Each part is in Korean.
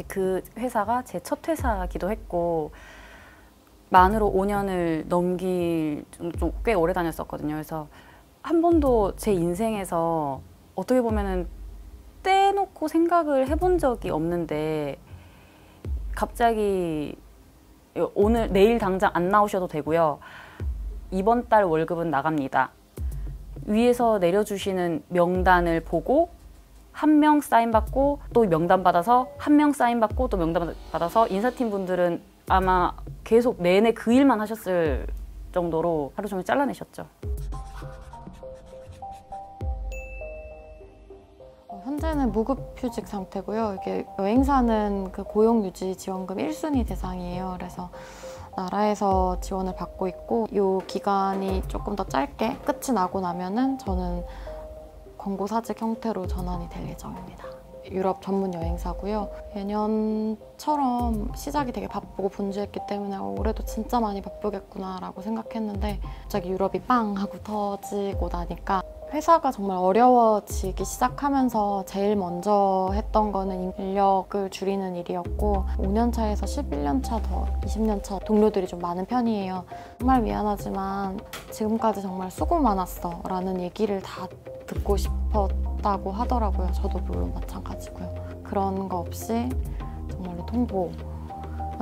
그 회사가 제 첫 회사기도 했고 만으로 5년을 넘길 좀 꽤 오래 다녔었거든요. 그래서 한 번도 제 인생에서 어떻게 보면은 떼놓고 생각을 해본 적이 없는데 갑자기 오늘 내일 당장 안 나오셔도 되고요. 이번 달 월급은 나갑니다. 위에서 내려주시는 명단을 보고 한 명 사인받고 또 명단 받아서 한 명 사인받고 또 명단 받아서 인사팀 분들은 아마 계속 내내 그 일만 하셨을 정도로 하루 종일 잘라내셨죠. 현재는 무급휴직 상태고요. 이게 여행사는 그 고용유지 지원금 1순위 대상이에요. 그래서 나라에서 지원을 받고 있고 이 기간이 조금 더 짧게 끝이 나고 나면은 저는 권고사직 형태로 전환이 될 예정입니다. 유럽 전문 여행사고요. 예년처럼 시작이 되게 바쁘고 분주했기 때문에 올해도 진짜 많이 바쁘겠구나 라고 생각했는데 갑자기 유럽이 빵 하고 터지고 나니까 회사가 정말 어려워지기 시작하면서 제일 먼저 했던 거는 인력을 줄이는 일이었고 5년차에서 11년차 더 20년차 동료들이 좀 많은 편이에요. 정말 미안하지만 지금까지 정말 수고 많았어 라는 얘기를 다 듣고 싶었다고 하더라고요. 저도 물론 마찬가지고요. 그런 거 없이 정말로 통보.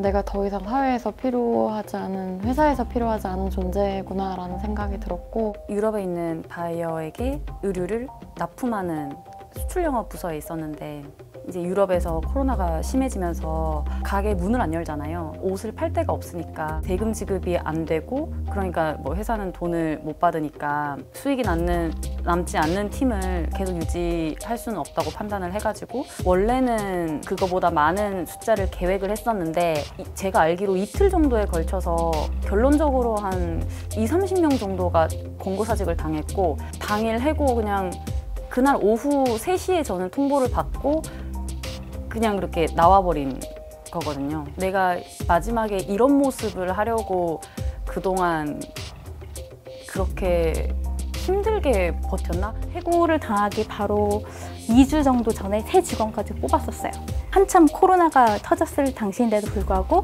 내가 더 이상 사회에서 필요하지 않은, 회사에서 필요하지 않은 존재구나 라는 생각이 들었고 유럽에 있는 바이어에게 의류를 납품하는 수출 영업 부서에 있었는데 이제 유럽에서 코로나가 심해지면서 가게 문을 안 열잖아요. 옷을 팔 데가 없으니까 대금 지급이 안 되고 그러니까 뭐 회사는 돈을 못 받으니까 수익이 남지 않는 팀을 계속 유지할 수는 없다고 판단을 해가지고 원래는 그거보다 많은 숫자를 계획을 했었는데 제가 알기로 이틀 정도에 걸쳐서 결론적으로 한 20-30명 정도가 권고사직을 당했고 당일 해고 그냥 그날 오후 3시에 저는 통보를 받고 그냥 그렇게 나와버린 거거든요. 내가 마지막에 이런 모습을 하려고 그동안 그렇게 힘들게 버텼나? 해고를 당하기 바로 2주 정도 전에 새 직원까지 뽑았었어요. 한참 코로나가 터졌을 당시인데도 불구하고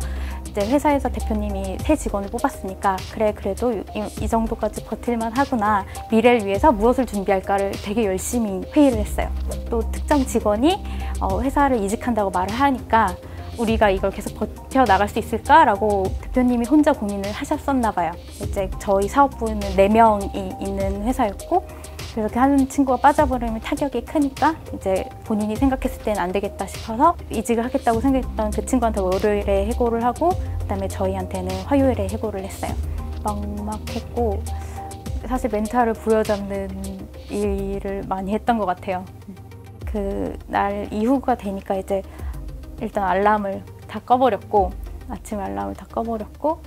이제 회사에서 대표님이 새 직원을 뽑았으니까 그래 그래도 이 정도까지 버틸만 하구나, 미래를 위해서 무엇을 준비할까를 되게 열심히 회의를 했어요. 또 특정 직원이 회사를 이직한다고 말을 하니까 우리가 이걸 계속 버텨나갈 수 있을까라고 대표님이 혼자 고민을 하셨었나 봐요. 이제 저희 사업부는 4명이 있는 회사였고 그래서 그 한 친구가 빠져버리면 타격이 크니까 이제 본인이 생각했을 때는 안 되겠다 싶어서 이직을 하겠다고 생각했던 그 친구한테 월요일에 해고를 하고 그다음에 저희한테는 화요일에 해고를 했어요. 막막했고 사실 멘탈을 부여잡는 일을 많이 했던 것 같아요. 그 날 이후가 되니까 이제 일단 알람을 다 꺼버렸고 아침 알람을 다 꺼버렸고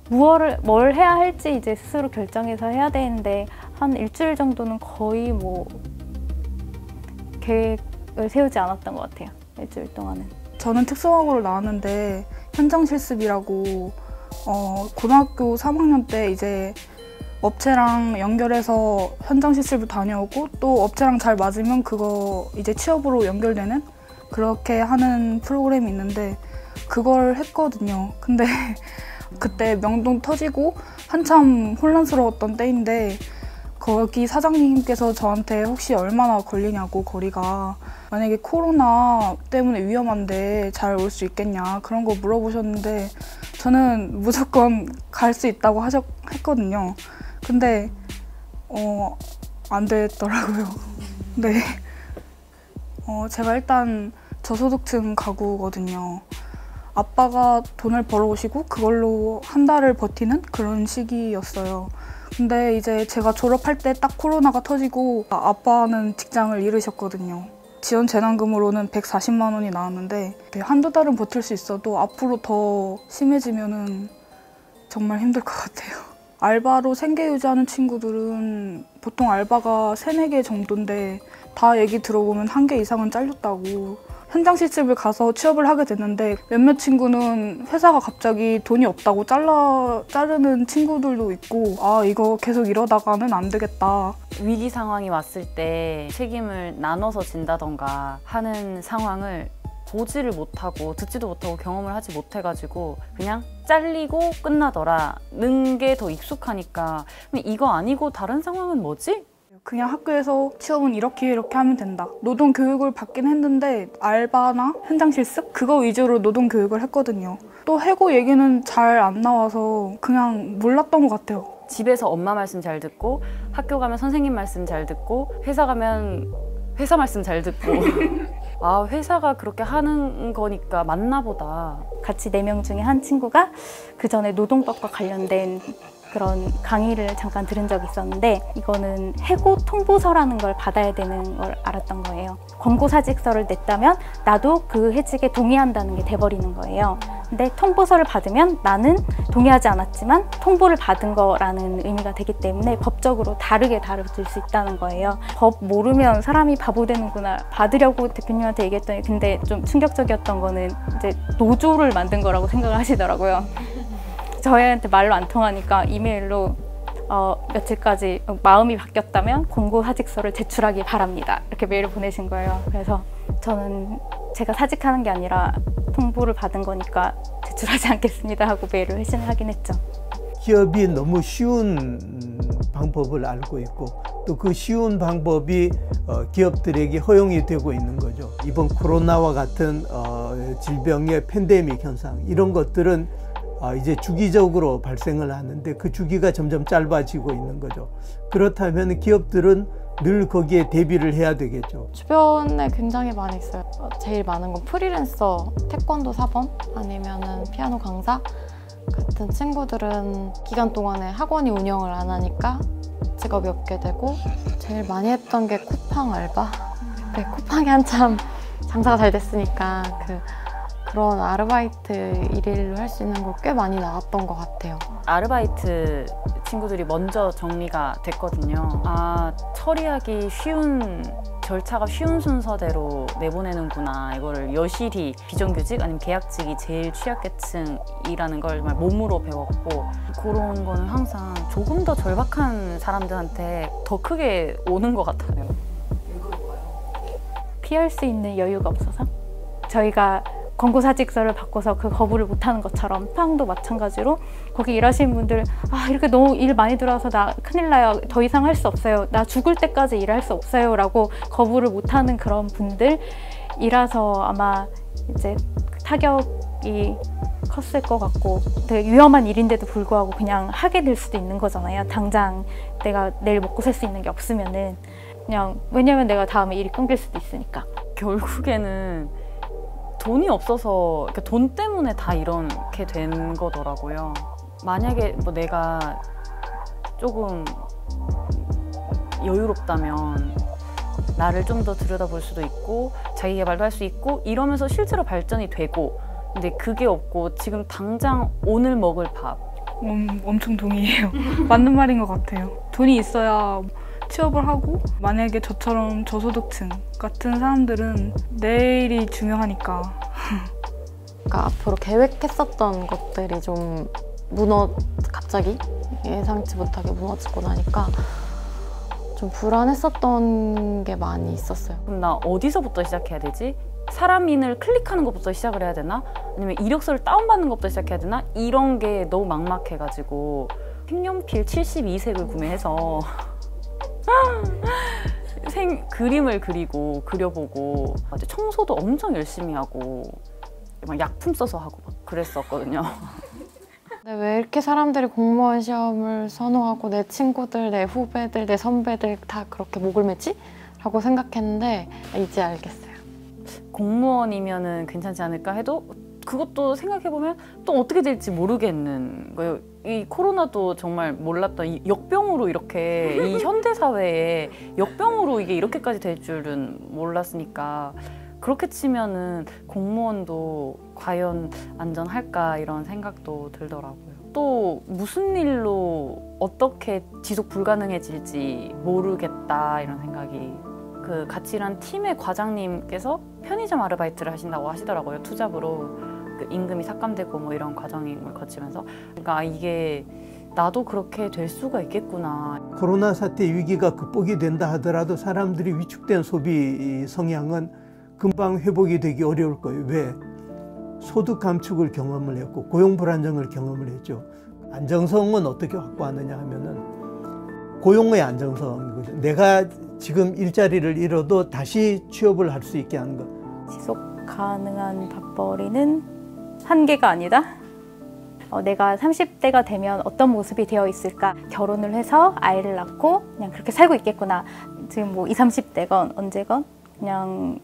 뭘 해야 할지 이제 스스로 결정해서 해야 되는데 한 일주일 정도는 거의 뭐 계획을 세우지 않았던 것 같아요. 일주일 동안은. 저는 특성화고를 나왔는데 현장 실습이라고 고등학교 3학년 때 이제 업체랑 연결해서 현장 실습을 다녀오고 또 업체랑 잘 맞으면 그거 이제 취업으로 연결되는 그렇게 하는 프로그램이 있는데 그걸 했거든요. 근데 그때 명동 터지고 한참 혼란스러웠던 때인데 거기 사장님께서 저한테 혹시 얼마나 걸리냐고 거리가 만약에 코로나 때문에 위험한데 잘 올 수 있겠냐 그런 거 물어보셨는데 저는 무조건 갈 수 있다고 했거든요. 근데 안 되더라고요. 네. 제가 일단 저소득층 가구거든요. 아빠가 돈을 벌어오시고 그걸로 한 달을 버티는 그런 시기였어요. 근데 이제 제가 졸업할 때 딱 코로나가 터지고 아빠는 직장을 잃으셨거든요. 지원 재난금으로는 140만 원이 나왔는데 한두 달은 버틸 수 있어도 앞으로 더 심해지면은 정말 힘들 것 같아요. 알바로 생계 유지하는 친구들은 보통 알바가 3-4개 정도인데 다 얘기 들어보면 1개 이상은 잘렸다고 현장 실습을 가서 취업을 하게 됐는데 몇몇 친구는 회사가 갑자기 돈이 없다고 자르는 친구들도 있고 아 이거 계속 이러다가는 안 되겠다. 위기 상황이 왔을 때 책임을 나눠서 진다던가 하는 상황을 보지를 못하고 듣지도 못하고 경험을 하지 못해가지고 그냥 잘리고 끝나더라는 게 더 익숙하니까 이거 아니고 다른 상황은 뭐지? 그냥 학교에서 취업은 이렇게 하면 된다. 노동 교육을 받긴 했는데 알바나 현장 실습? 그거 위주로 노동 교육을 했거든요. 또 해고 얘기는 잘 안 나와서 그냥 몰랐던 것 같아요. 집에서 엄마 말씀 잘 듣고 학교 가면 선생님 말씀 잘 듣고 회사 가면 회사 말씀 잘 듣고 아 회사가 그렇게 하는 거니까 맞나 보다. 같이 4명 중에 한 친구가 그 전에 노동법과 관련된 그런 강의를 잠깐 들은 적이 있었는데 이거는 해고 통보서라는 걸 받아야 되는 걸 알았던 거예요. 권고사직서를 냈다면 나도 그 해직에 동의한다는 게 돼버리는 거예요. 근데 통보서를 받으면 나는 동의하지 않았지만 통보를 받은 거라는 의미가 되기 때문에 법적으로 다르게 다뤄질 수 있다는 거예요. 법 모르면 사람이 바보 되는구나. 받으려고 대표님한테 얘기했더니 근데 좀 충격적이었던 거는 이제 노조를 만든 거라고 생각을 하시더라고요. 저희한테 말로 안 통하니까 이메일로 며칠까지 마음이 바뀌었다면 권고사직서를 제출하기 바랍니다. 이렇게 메일을 보내신 거예요. 그래서 저는 제가 사직하는 게 아니라 통보를 받은 거니까 제출하지 않겠습니다 하고 메일을 회신을 하긴 했죠. 기업이 너무 쉬운 방법을 알고 있고 또 그 쉬운 방법이 기업들에게 허용이 되고 있는 거죠. 이번 코로나와 같은 질병의 팬데믹 현상 이런 것들은 이제 주기적으로 발생을 하는데 그 주기가 점점 짧아지고 있는 거죠. 그렇다면 기업들은 늘 거기에 대비를 해야 되겠죠. 주변에 굉장히 많이 있어요. 제일 많은 건 프리랜서, 태권도 사범 아니면은 피아노 강사 같은 친구들은 기간 동안에 학원이 운영을 안 하니까 직업이 없게 되고 제일 많이 했던 게 쿠팡 알바. 네, 쿠팡이 한참 장사가 잘 됐으니까 그런 아르바이트 일일로 할 수 있는 걸 꽤 많이 나갔던 것 같아요. 아르바이트 친구들이 먼저 정리가 됐거든요. 아, 처리하기 쉬운 절차가 쉬운 순서대로 내보내는구나. 이거를 여실히 비정규직 아니면 계약직이 제일 취약계층이라는 걸 정말 몸으로 배웠고 그런 거는 항상 조금 더 절박한 사람들한테 더 크게 오는 것 같아요. 피할 수 있는 여유가 없어서 저희가 권고사직서를 바꿔서 그 거부를 못하는 것처럼 쿠팡도 마찬가지로 거기 일하시는 분들 아 이렇게 너무 일 많이 들어와서 나 큰일 나요. 더 이상 할 수 없어요. 나 죽을 때까지 일할 수 없어요. 라고 거부를 못하는 그런 분들이라서 아마 이제 타격이 컸을 것 같고 되게 위험한 일인데도 불구하고 그냥 하게 될 수도 있는 거잖아요. 당장 내가 내일 먹고 살 수 있는 게 없으면은 그냥 왜냐면 내가 다음에 일이 끊길 수도 있으니까. 결국에는 돈이 없어서 돈 때문에 다 이렇게 된 거더라고요. 만약에 뭐 내가 조금 여유롭다면 나를 좀 더 들여다볼 수도 있고 자기 개발도 할 수 있고 이러면서 실제로 발전이 되고 근데 그게 없고 지금 당장 오늘 먹을 밥 엄청 동의해요. 맞는 말인 것 같아요. 돈이 있어야 취업을 하고 만약에 저처럼 저소득층 같은 사람들은 내일이 중요하니까 그러니까 앞으로 계획했었던 것들이 좀 갑자기 예상치 못하게 무너지고 나니까 좀 불안했었던 게 많이 있었어요. 그럼 나 어디서부터 시작해야 되지? 사람인을 클릭하는 것부터 시작을 해야 되나? 아니면 이력서를 다운받는 것부터 시작해야 되나? 이런 게 너무 막막해가지고 색연필 72색을 구매해서 그림을 그려보고 청소도 엄청 열심히 하고 막 약품 써서 하고 막 그랬었거든요. 근데 왜 이렇게 사람들이 공무원 시험을 선호하고 내 친구들, 내 후배들, 내 선배들 다 그렇게 목을 매지? 라고 생각했는데 이제 알겠어요. 공무원이면은 괜찮지 않을까 해도 그것도 생각해보면 또 어떻게 될지 모르겠는 거예요. 이 코로나도 정말 몰랐던 이 역병으로 이렇게 이 현대사회에 역병으로 이게 이렇게까지 될 줄은 몰랐으니까 그렇게 치면은 공무원도 과연 안전할까 이런 생각도 들더라고요. 또 무슨 일로 어떻게 지속 불가능해질지 모르겠다 이런 생각이 그 같이 일한 팀의 과장님께서 편의점 아르바이트를 하신다고 하시더라고요. 투잡으로 그 임금이 삭감되고 뭐 이런 과정을 거치면서. 그러니까 이게 나도 그렇게 될 수가 있겠구나. 코로나 사태 위기가 극복이 된다 하더라도 사람들이 위축된 소비 성향은 금방 회복이 되기 어려울 거예요. 왜? 소득 감축을 경험을 했고 고용 불안정을 경험을 했죠. 안정성은 어떻게 확보하느냐 하면은 고용의 안정성이거든요. 내가 지금 일자리를 잃어도 다시 취업을 할 수 있게 하는 것. 지속 가능한 밥벌이는 한계가 아니다. 내가 30대가 되면 어떤 모습이 되어 있을까? 결혼을 해서 아이를 낳고 그냥 그렇게 살고 있겠구나. 지금 뭐 20, 30대건 언제건 그냥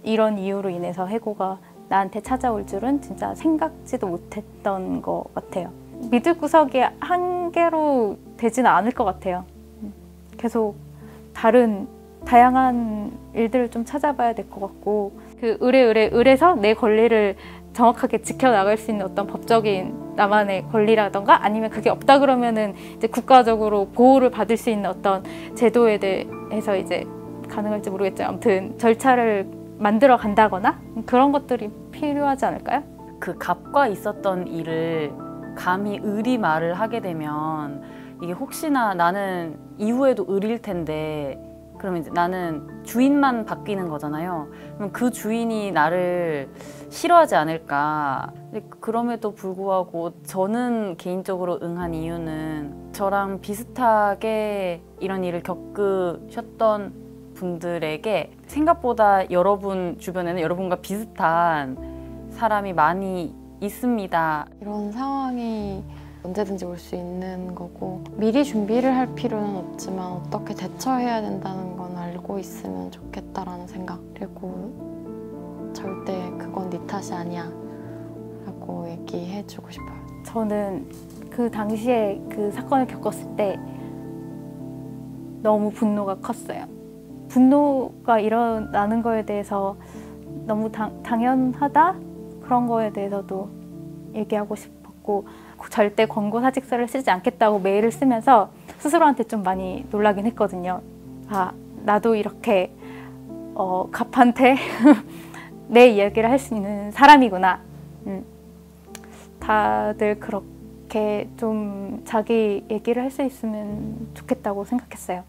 이런 이유로 인해서 해고가 나한테 찾아올 줄은 진짜 생각지도 못했던 것 같아요. 믿을 구석이 한계로 되지는 않을 것 같아요. 계속 다양한 일들을 좀 찾아봐야 될 것 같고, 그 을에서 내 권리를 정확하게 지켜나갈 수 있는 어떤 법적인 나만의 권리라던가 아니면 그게 없다 그러면은 이제 국가적으로 보호를 받을 수 있는 어떤 제도에 대해서 이제 가능할지 모르겠지만 아무튼 절차를 만들어 간다거나 그런 것들이 필요하지 않을까요? 그 갑과 있었던 일을 감히 을이 말을 하게 되면 이게 혹시나 나는 이후에도 을일 텐데 그러면 이제 나는 주인만 바뀌는 거잖아요. 그럼 그 주인이 나를 싫어하지 않을까. 그럼에도 불구하고 저는 개인적으로 응한 이유는 저랑 비슷하게 이런 일을 겪으셨던 분들에게 생각보다 여러분 주변에는 여러분과 비슷한 사람이 많이 있습니다. 이런 상황이 언제든지 올 수 있는 거고 미리 준비를 할 필요는 없지만 어떻게 대처해야 된다는 건 알고 있으면 좋겠다라는 생각. 그리고 절대 그건 네 탓이 아니야 라고 얘기해주고 싶어요. 저는 그 당시에 그 사건을 겪었을 때 너무 분노가 컸어요. 분노가 일어나는 거에 대해서 너무 당연하다? 그런 거에 대해서도 얘기하고 싶었고 절대 권고 사직서를 쓰지 않겠다고 메일을 쓰면서 스스로한테 좀 많이 놀라긴 했거든요. 아, 나도 이렇게 갑한테 내 이야기를 할 수 있는 사람이구나. 다들 그렇게 좀 자기 얘기를 할 수 있으면 좋겠다고 생각했어요.